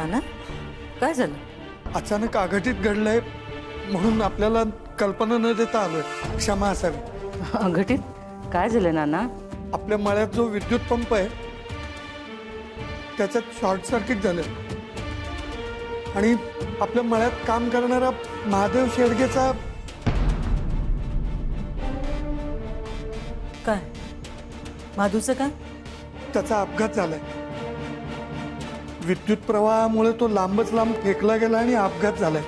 नाना काय झालं? अचानक अघटित घडलंय म्हणून आपल्याला कल्पना न देता आलोय. क्षमा असावी. अघटित काय झालं नाना? आपल्या मळ्यात जो विद्युत पंप आहे त्याच्यात शॉर्ट सर्किट झालं आणि आपल्या मळ्यात काम करणारा महादेव शेडगेचा काय माधूचं काय? त्याचा अपघात झालाय. विद्युत प्रवाहामुळे तो लांबच लांब फेकला गेला आणि अपघात झालाय.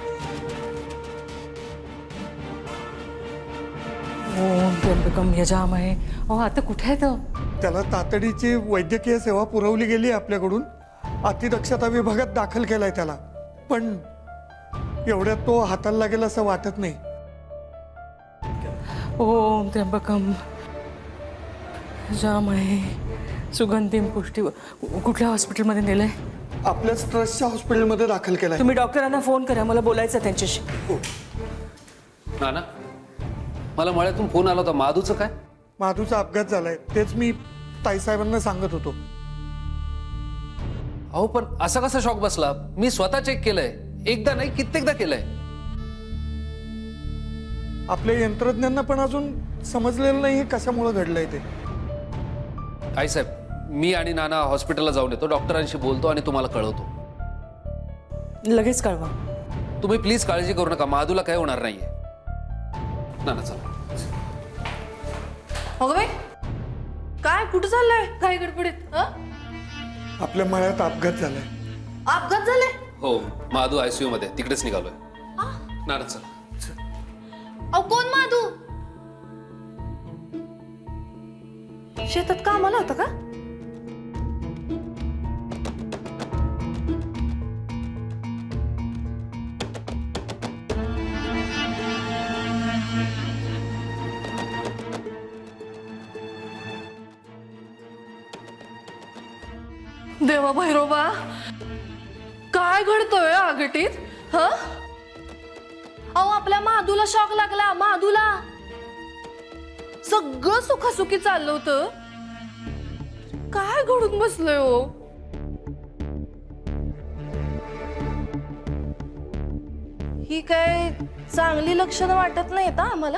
ओम त्र्यंबकम यजामहे. अहो आता कुठे आहे तो? त्याला तातडीची वैद्यकीय सेवा पुरवली गेली आपल्याकडून. अतिदक्षता विभागात दाखल केलाय त्याला, पण एवढ्यात तो हाताला लागेल असं वाटत नाही. ओम त्र्यंबकम यजामहे. सुगंधिम पुष्टी. कुठल्या हॉस्पिटलमध्ये नेलंय? आपल्याच ट्रस्टच्या हॉस्पिटलमध्ये दाखल केलाय. तुम्ही डॉक्टरांना फोन करा, मला बोलायचं त्यांच्याशी. नाना मला मळ्यातून फोन आला होता. माधूचं काय? माधूचा अपघात झालाय. तेच मी ताईसाहेबांना सांगत होतो. अहो पण असा कसा शॉक बसला? मी स्वतः चेक केलंय. एकदा नाही कित्येकदा केलंय. आपल्या यंत्रज्ञांना पण अजून समजलेलं नाही हे कशामुळे घडलंय ते. आई साहेब मी आणि नाना हॉस्पिटलला जाऊन येतो, डॉक्टरांशी बोलतो आणि तुम्हाला कळवतो. लगेच कळवा. तुम्ही प्लीज काळजी करू नका. माधूला काय होणार नाहीये. नाना चला. अगं बाई काय कुठं चाललंय काही गडबडीत? आपल्या मळ्यात अपघात झालाय. अपघात झालाय? हो माधू आयसीयू मध्ये, तिकडेच निघालोय. नाना चला. अहो कोण माधू? शेतात कामाला होता का? देवा भैरोबा काय घडतोय अघटित? अहो आपल्या माधूला शॉक लागला. माधूला सगळं सुखासुखी चाललं होतं. काय घडून बसलोय हो? ही काय चांगली लक्षणं वाटत नाहीत आम्हाला.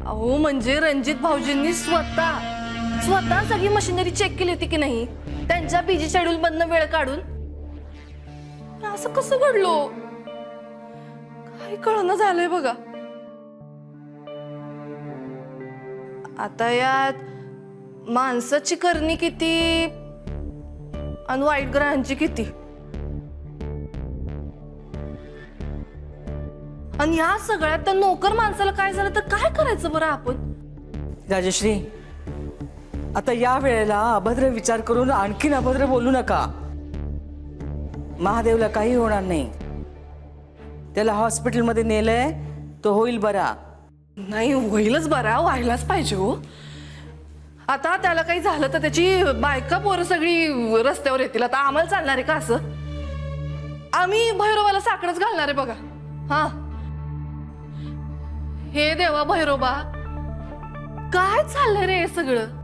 अहो म्हणजे रणजित भाऊजींनी स्वतः सगळी मशिनरी चेक केली होती की नाही त्यांच्या बिजी शेड्यूल मधनं वेळ काढून. असं कसं घडलो? काही कळना झालंय बघा. आता यात माणसाची करणी किती आणि वाईट ग्रहांची किती. आणि या सगळ्यात त्या नोकर माणसाला काय झालं तर काय करायचं बरं आपण? राजश्री आता या वेळेला अभद्र विचार करून आणखीन अभद्र बोलू नका. महादेवला काही होणार नाही. त्याला हॉस्पिटलमध्ये नेलंय, तो होईल बरा. नाही होईलच बरा, व्हायलाच पाहिजे हो. आता त्याला काही झालं तर त्याची बायका पोरं सगळी रस्त्यावर येतील. आता आम्हाला चालणार आहे का असं? आम्ही भैरोबाला साकडच घालणार आहे बघा. हा हे देवा भैरोबा काय चाललंय रे हे सगळं?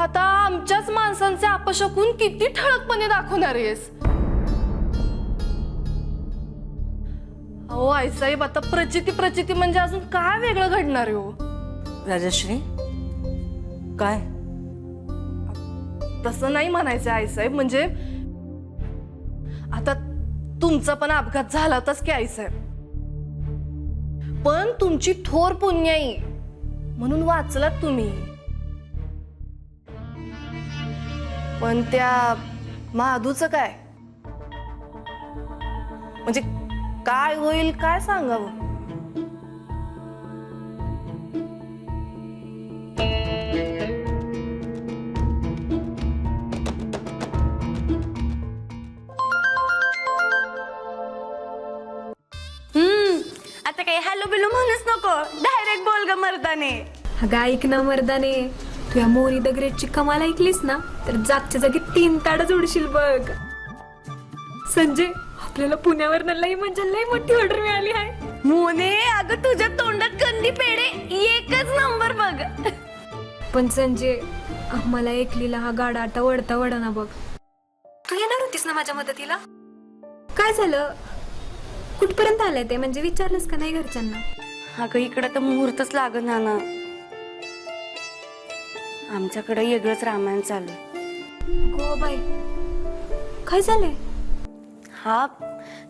आता आमच्याच माणसांचे अपशकून किती ठळकपणे दाखवणार आहेस? अहो आईसाहेब आता प्रचिती म्हणजे अजून काय वेगळं घडणार आहे हो? राजश्री काय? तसं नाही म्हणायचं आईसाहेब. म्हणजे आता तुमचा पण अपघात झाला होताच की आईसाहेब, पण तुमची थोर पुण्याई म्हणून वाचलात तुम्ही. पण त्या माधूचं काय? म्हणजे काय होईल काय सांगावं? आता काही हॅलो बिलो म्हणूच नको, डायरेक्ट बोल ग मर्दाने. अगं ऐक ना मर्दाने, तू या मोरी द ग्रेटची कमाल ऐकलीस ना तर जागच्या जागी 3 ताडं जोडशील बघ. संजय आपल्याला पुण्यावर लई म्हणजे लई मोठी ऑर्डर मिळाली आहे. मोने अगं तुझ्या तोंडात कंदी पेढे एकच नंबर बघ. पण संजय मला एकलीला हा गाडा आता वडता वडाना बघ. तू येणार होतीस ना माझ्या मदतीला? काय झालं? कुठपर्यंत आलंय ते, म्हणजे विचारलंस का नाही घरच्यांना? अगं इकडं तर मुहूर्तच लागत ना. आमच्याकडे वेगळंच रामायण चालू आहे. गो बाई, काय झालंय? हा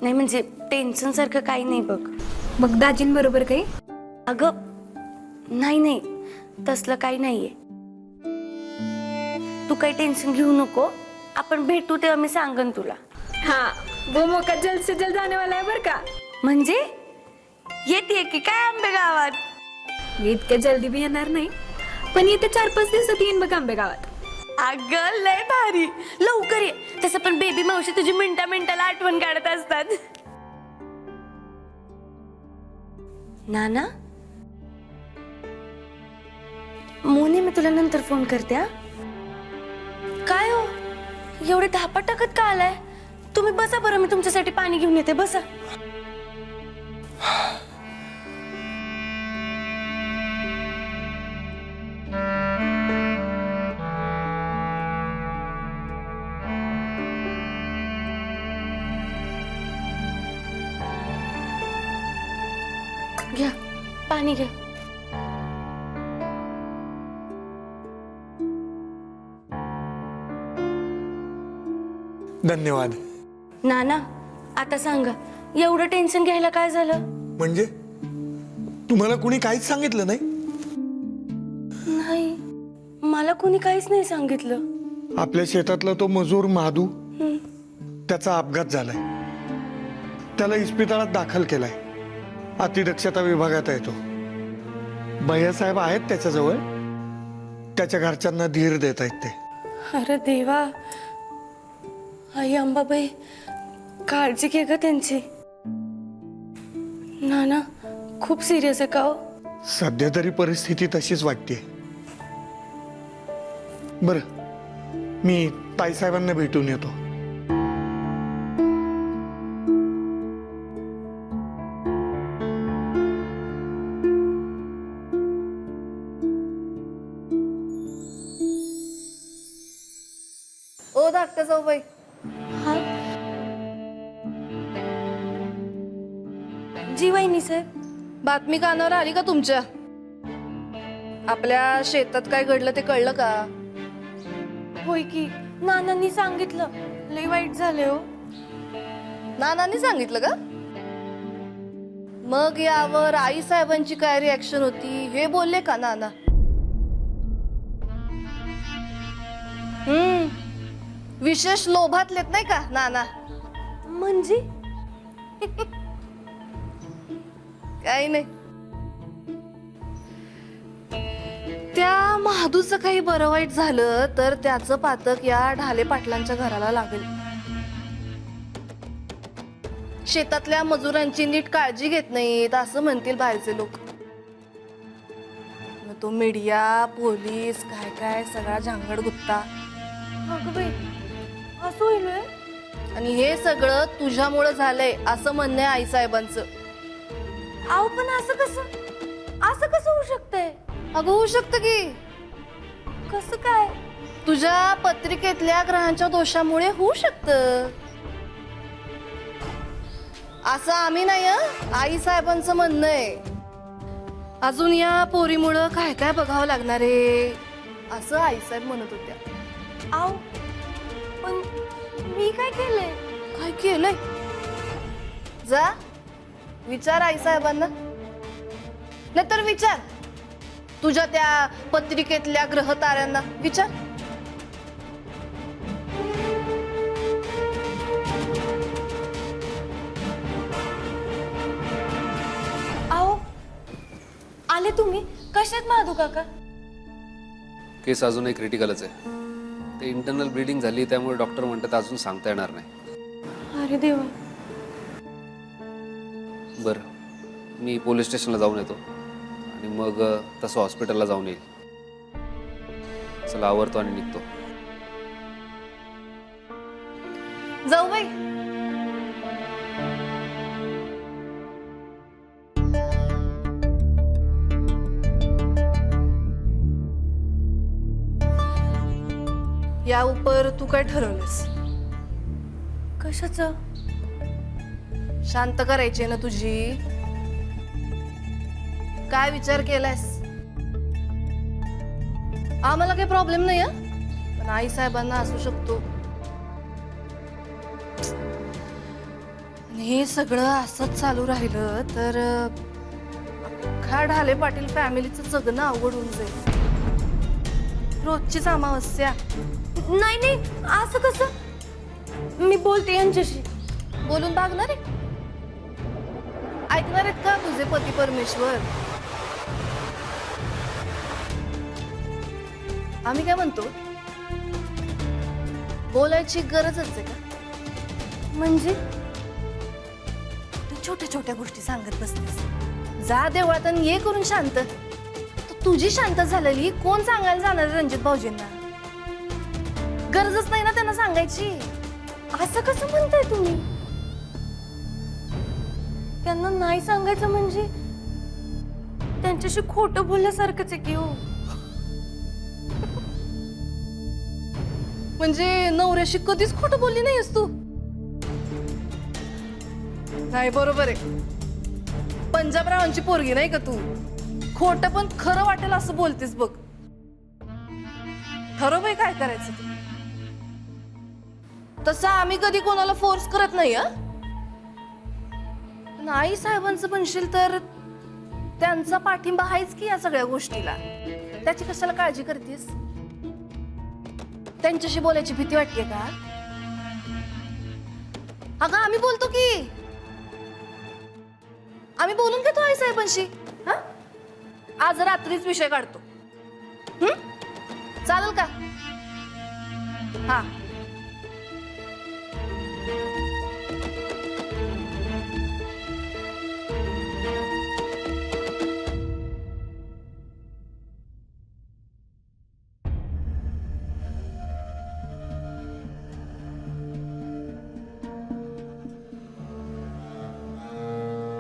नाही म्हणजे टेन्शन सारखं काही नाही बघ. मग दाजींबरोबर काही? अगं नाही तसलं काही नाहीये. तू काही टेन्शन घेऊ नको, आपण भेटू तेव्हा मी सांगन तुला. हा, वो मौका जल्द से जल्द आने वाला है बर का. म्हणजे येते की काय आंबे गावात? मी इतक्या जल्दी बी येणार नाही, पण येते 4-5 दिवसात येईन बघ आंबे गावात. अगं लय भारी, लवकर ये. तसं पण बेबी मावशी तुझी मिनिटाला आठवण काढत असतात. नाना मोने, मी तुला नंतर फोन करते. हा काय हो एवढे धापा टाकत का आलाय? तुम्ही बसा बरं, मी तुमच्यासाठी पाणी घेऊन येते. बसा. घ्या पाणी घ्या. धन्यवाद. नाना आता सांगा, एवढं टेन्शन घ्यायला काय झालं? म्हणजे तुम्हाला कुणी काहीच सांगितलं नाही? नाही, मला कोणी काहीच नाही सांगितलं. आपल्या शेतातला तो मजूर महादू, त्याचा अपघात झालाय. त्याला इस्पितळात दाखल केलाय. अतिदक्षता विभागात आहे तो. भैयासाहेब आहेत त्याच्याजवळ. त्याच्या घरच्यांना धीर देत आहेत ते. अरे देवा, आई अंबाबाई काळजी घे ग त्यांची. नाना खूप सिरियस आहे का हो? सध्या तरी परिस्थिती तशीच वाटते. बर, मी ताईसाहेबांना भेटून येतो. ओ धाकट्या जाऊबाई, हा जी वहिनी साहेब. बातमी कानावर आली का तुमच्या? आपल्या शेतात काय घडलं ते कळलं का? होय की, नानांनी सांगितलं. लय वाईट झाले हो. नानांनी सांगितलं का? मग यावर आई साहेबांची काय रिॲक्शन होती हे बोलले का नाना? विशेष लोभातलेत नाही का नाना? म्हणजे काही नाही. त्या महादूचं काही बरं वाईट झालं तर त्याचं पातक या ढाले पाटलांच्या घराला लागेल. शेतातल्या मजुरांची नीट काळजी घेत नाहीत असं म्हणतील बाहेरचे लोक. मग तो मीडिया, पोलीस, काय काय सगळा झांगड गुत्ता. अगं बाई, असं होईल होय? आणि हे सगळं तुझ्यामुळे झालंय असं म्हणणं आहे आई साहेबांचं. आव पण असं कसं होऊ शकतंय? अगं होऊ शकतं की. कसं काय? तुझ्या पत्रिकेतल्या ग्रहांच्या दोषामुळे होऊ शकतं असं आम्ही नाही, आई साहेबांचं म्हणणं आहे. अजून या पोरीमुळं काय काय बघावं लागणार आहे असं आई साहेब म्हणत होत्या. आव पण मी काय केलंय? काय केलंय? जा विचार आई साहेबांना, नाहीतर विचार तुझ्या त्या पत्रिकेतल्या ग्रह ताऱ्यांना विचार. आहो आले तुम्ही? कशात महादू काका? केस अजूनही क्रिटिकलच आहे. ते इंटरनल ब्लिडिंग झाली, त्यामुळे डॉक्टर म्हणतात अजून सांगता येणार नाही. अरे देवा. बरं, मी पोलीस स्टेशनला जाऊन येतो आणि मग तसं हॉस्पिटलला जाऊन येईल. चला आवरतो आणि निघतो. जाऊ बाई. या उपर तू काय ठरवलंस? कशाचं? शांत करायची ना तुझी. काय विचार केलास? आम्हाला काही प्रॉब्लेम नाही पण आई साहेबांना असू शकतो. आणि हे सगळं असंच चालू राहिलं तर अख्खा ढाले पाटील फॅमिलीचं जगणं अवघड होऊन जाईल. रोजचीच अमावस्या. नाही नाही, असं कसं? मी बोलते यांच्याशी. बोलून भागणार आहे? ऐकणार आहेत का तुझे पती परमेश्वर? आम्ही काय म्हणतो, बोलायची गरजच आहे का? म्हणजे तू छोट्या छोट्या गोष्टी सांगत बसतेस. जा देवळात आणि ये करून शांत. तुझी शांत झालेली कोण सांगायला जाणार आहे रणजित भाऊजींना? गरजच नाही ना त्यांना सांगायची. असं कसं म्हणताय तुम्ही? त्यांना नाही सांगायचं म्हणजे त्यांच्याशी खोटं बोलल्यासारखंच आहे की हो. म्हणजे नवऱ्याशी कधीच खोटं बोलली नाहीस तू? नाही, बरोबर आहे. पंजाबरावांची पोरगी नाही का तू? खोटं पण खरं वाटेल असं बोलतेस बघ. ठरव बाई काय करायचं ते. तसं आम्ही कधी कोणाला फोर्स करत नाही. आई साहेबांचं म्हणशील तर त्यांचा पाठिंबा आहेच की या सगळ्या गोष्टीला. त्याची कशाला काळजी करतेस? त्यांच्याशी बोलायची भीती वाटते का? अगं आम्ही बोलतो की. आम्ही बोलून घेतो आई साहेबांशी. हा, आज रात्रीच विषय काढतो. चालेल का? हा.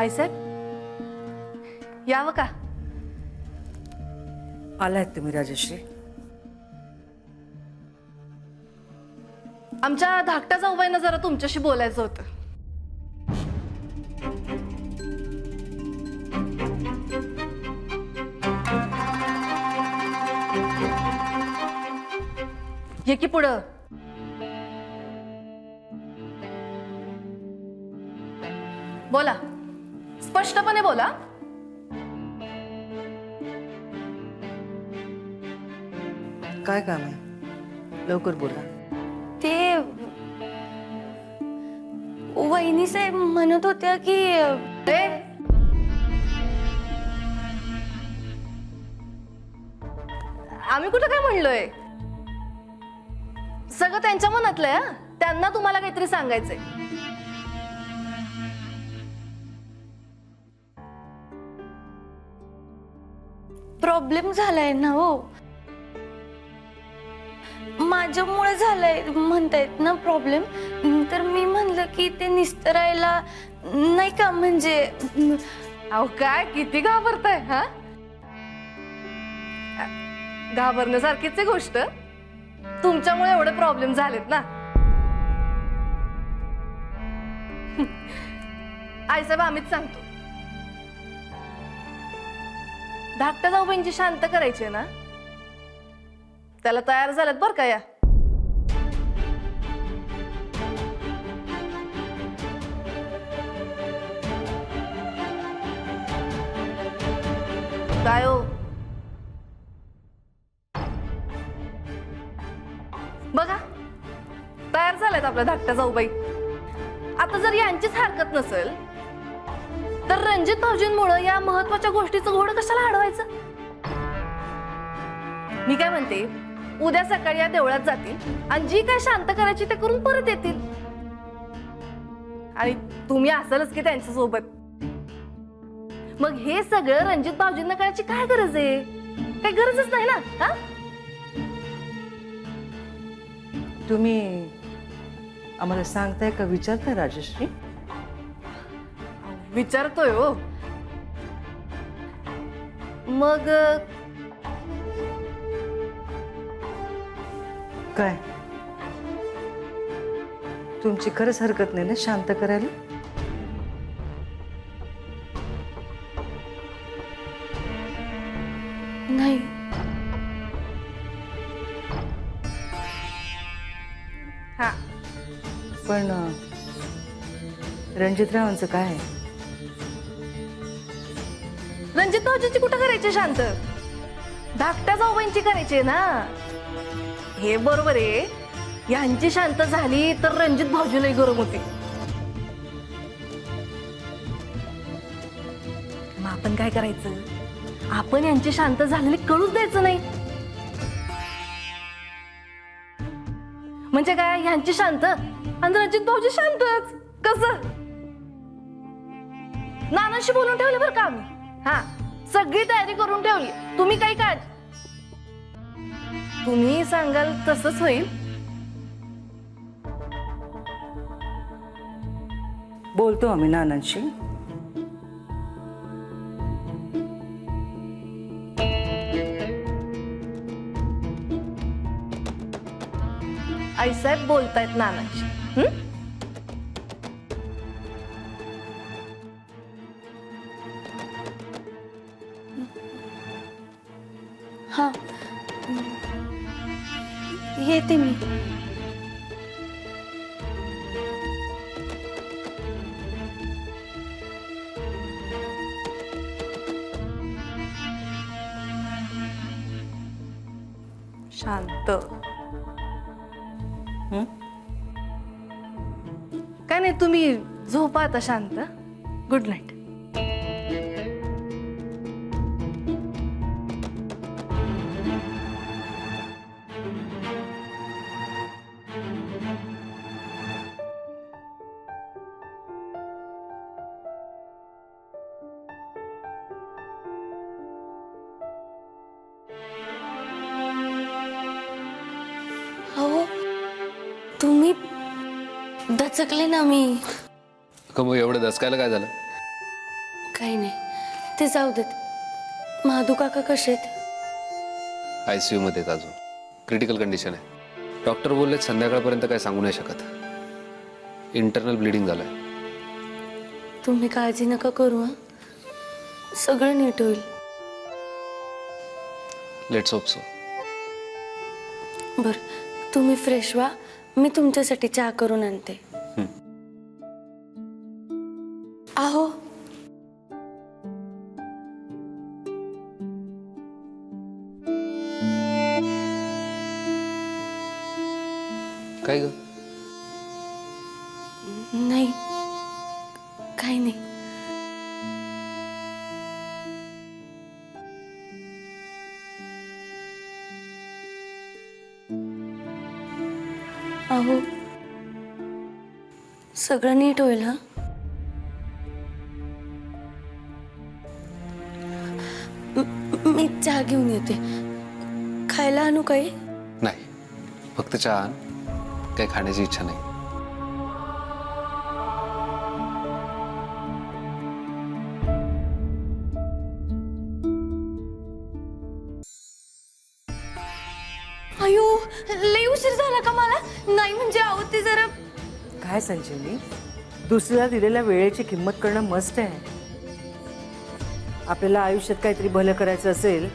आई साहेब, यावं का? आलायत तुम्ही राजश्री? आमच्या धाकट्या जाऊबाईंना जरा तुमच्याशी बोलायचं होतं. ये की पुढं. बोला, स्पष्टपणे बोला. काय काम आहे? लवकर बोला. ते वहिनी साहेब म्हणत होत्या की आम्ही कुठं काय म्हणलोय? सगळं त्यांच्या मनातलंय. त्यांना तुम्हाला काहीतरी सांगायचंय. प्रॉब्लेम झालाय ना हो. माझ्यामुळे झालाय म्हणतायत ना प्रॉब्लेम. तर मी म्हणलं की ते निस्तरायला नाही का, म्हणजे अहो काय किती घाबरताय? हा, घाबरण्यासारखीच आहे गोष्ट. तुमच्यामुळे एवढे प्रॉब्लेम झालेत ना. आई साहेब, आम्हीच सांगतो. धाकट्या जाऊबाईंची शांत करायची ना, त्याला तयार झाल्यात बर का या. काय हो, बघा तयार झाल्यात आपल्या धाकट्या जाऊबाई. आता जर यांचीच हरकत नसेल तर रणजित भाऊजींमुळे या महत्वाच्या गोष्टीचं घोडं कशाला अडवायचं? मी काय म्हणते, उद्या सकाळी या देवळात जातील आणि जी काय शांत करायची ते करून परत येतील. आणि तुम्ही असालच की त्यांच्या सोबत. मग हे सगळं रणजित भाऊजींना करायची काय गरज आहे? काही गरजच नाही ना. हा, तुम्ही आम्हाला सांगताय का विचारताय राजश्री? विचारतोय हो. मग काय तुमची खरंच हरकत नाही ना शांत करायला? नाही. हा पण रणजितरावांचं काय आहे? रणजित भाऊजींची कुठं करायची शांत? धाकट्या जाऊबाईंची करायची ना. हे बरोबर आहे, यांची शांत झाली तर रणजित भाऊजीलाही गरम होती. मग आपण काय करायचं? आपण यांची शांत झालेली कळूच द्यायचं नाही. म्हणजे काय, यांची शांत आणि रणजित भाऊजी शांतच. कसं? नानांशी बोलून ठेवलं बरं का आम्ही. हा, सगळी तयारी करून ठेवली. तुम्ही काही काळजी, तुम्ही सांगाल तसंच होईल. बोलतो आम्ही नानांशी. आईसाहेब बोलतायत नानांशी. हा, येते मी. शांत. काय नाही, तुम्ही झोपा आता शांत. Good night. अहो, तुम्ही दचकले ना. मी का मग एवढं दसकायला काय झालं? काही नाही, ते जाऊ देत. महादू काका कसे आहेत? ICU मध्ये आहेत अजून. क्रिटिकल कंडिशन आहे. डॉक्टर बोलले संध्याकाळपर्यंत काय सांगू नाही शकत. इंटरनल ब्लिडिंग झालंय. तुम्ही काळजी नका करू. हं, सगळं नीट होईल. Let's hope so. बर, तुम्ही फ्रेश व्हा. मी तुमच्यासाठी चहा करून आणते. आहो, काय ग? नाही, काही नाही. अहो, सगळं नीट होईल. हा, मी चहा घेऊन येते. खायला आणू काही? नाही, फक्त चहा आण. काही खाण्याची इच्छा नाही. अयो, लई उशीर झाला का मला? नाही म्हणजे आहो, ते जरा. काय संजीवनी, दुसऱ्याला दिलेल्या वेळेची किंमत करणं मस्त आहे. आपल्याला आयुष्यात काहीतरी भलं करायचं असेल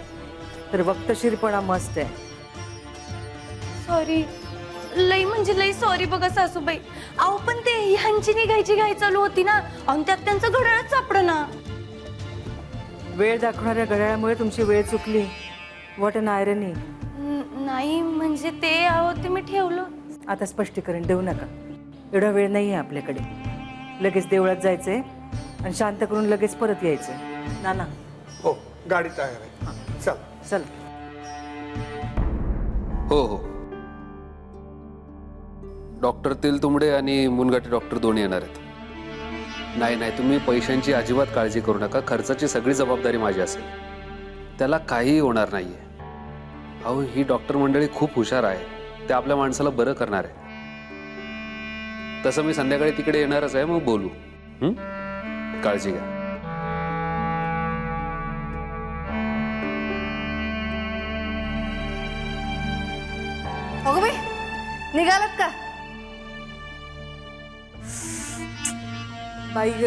तर वक्तशीरपणा मस्त आहे. सॉरी, लई म्हणजे लई सॉरी बघा सासूबाई. अहो, पण ते ह्यांची निघायची घाई चालू होती ना, आणि त्यात त्यांचं घड्याळच सापडना. वेळ दाखवणाऱ्या घड्याळामुळे तुमची वेळ चुकली. व्हॉट अन आयरनी. नाही म्हणजे ते, अहो ते मी ठेवलं. आता स्पष्टीकरण देऊ नका. एवढा वेळ नाही आहे आपल्याकडे. लगेच देवळात जायचंय आणि शांत करून लगेच परत यायचंय. नाना. हो, गाडी तयार आहे. चल. चल. हो हो. डॉक्टर तेलतुंबडे आणि मुनगाटे डॉक्टर दोन्ही येणार आहेत. नाही नाही, तुम्ही पैशांची अजिबात काळजी करू नका. खर्चाची सगळी जबाबदारी माझी असेल. त्याला काहीही होणार नाहीये. अहो, ही डॉक्टर मंडळी खूप हुशार आहे. ते आपल्या माणसाला बरं करणार आहे. तसं मी संध्याकाळी तिकडे येणारच आहे. मग बोलू. काळजी घ्या. अगं बाई, निघालात का? बाई ग,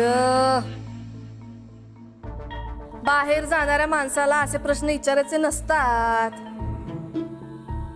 बाहेर जाणाऱ्या माणसाला असे प्रश्न विचारायचे नसतात.